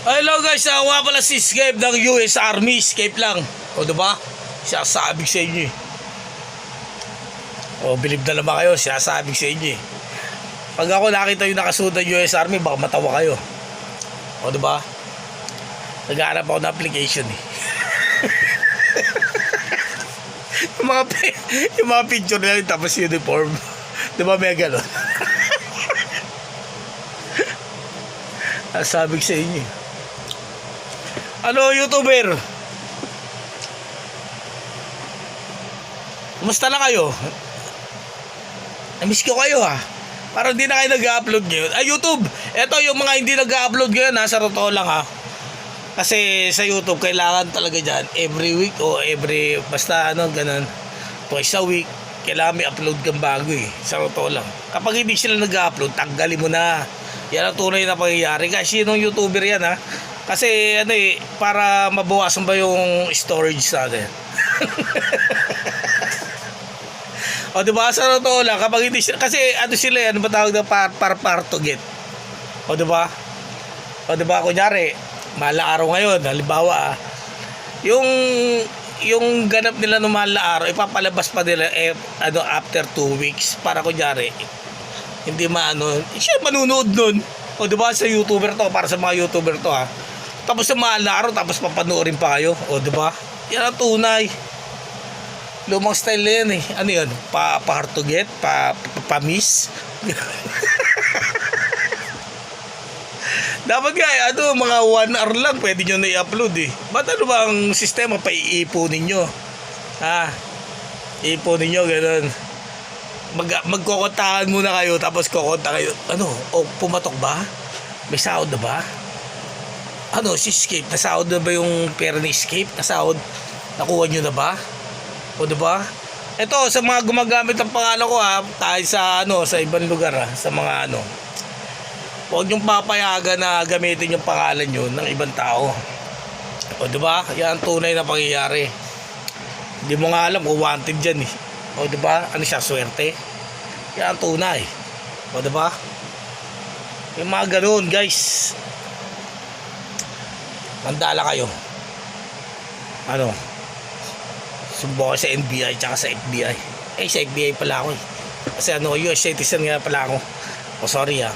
Hello guys, ako nga pala si Scape ng US Army. Scape lang. O diba? Sinasabi sa inyo eh. O bilib na naman kayo, sinasabi sa inyo eh. Pag ako nakita yung nakasuot ng US Army, baka matawa kayo. O diba? Naghahanap ako ng application eh. yung mga picture na yun, tapos uniform. Diba may gano'n? Sabi sa inyo. Ano, YouTuber? Kumusta na kayo? Namiss ko kayo ha. Parang hindi na kayo nag-upload ngayon. YouTube. Eto yung mga hindi nag-upload ngayon ha. Sa totoo lang ha. Kasi sa YouTube kailangan talaga dyan every week o every basta ano ganun. Twice a week. Kailangan may upload kang bago eh. Sa totoo lang. Kapag hindi sila nag-upload, tanggalin mo na. Yan ang tunay na pangyayari. Kasi yung YouTuber yan ha. Kasi ano eh, para mabawasan ba yung storage natin. O diba, sa totoo lang, kapag hindi sila, kasi ano sila yan, ano ba tawag na par to get. O diba? O diba, kunyari, mahal na araw ngayon, halimbawa yung ganap nila ng mahal na araw, ipapalabas pa nila ano, after 2 weeks, para kunyari, hindi maano, siya manunood nun. O diba, sa YouTuber to, para sa mga YouTuber to ha. Tapos sa mahal na araw, tapos papanoorin pa kayo. O diba? Yan ang tunay. Lumang style na yan eh. Ano yun? Hard to get? Pa-miss? Dapat nga ano, mga 1 hour lang pwede nyo na i-upload eh. Ba't ano ba ang sistema pa iipunin nyo? Ha? Iipunin nyo, ganun. Magkukontahan muna kayo, tapos kukonta kayo. Ano? O pumatok ba? May sahod na ba? Ano, si Escape, nasahod na ba yung pera ni Escape? Nasahod? Nakuha nyo na ba? O diba? Ito, sa mga gumagamit ng pangalan ko ha, tayo sa ano, sa ibang lugar ha, sa mga ano, huwag nyong papayagan na gamitin yung pangalan nyo ng ibang tao. O diba? Yan ang tunay na pangyayari. Hindi mo nga alam kung wanted dyan eh. O diba? Ano siya, swerte? Yan ang tunay. O diba? Yung mga ganoon guys, mandala kayo. Ano? Subukan sa NBI tsaka sa FBI. Sa FBI pala ako eh. Kasi ano, US citizen nga pala ako. Oh, sorry ha.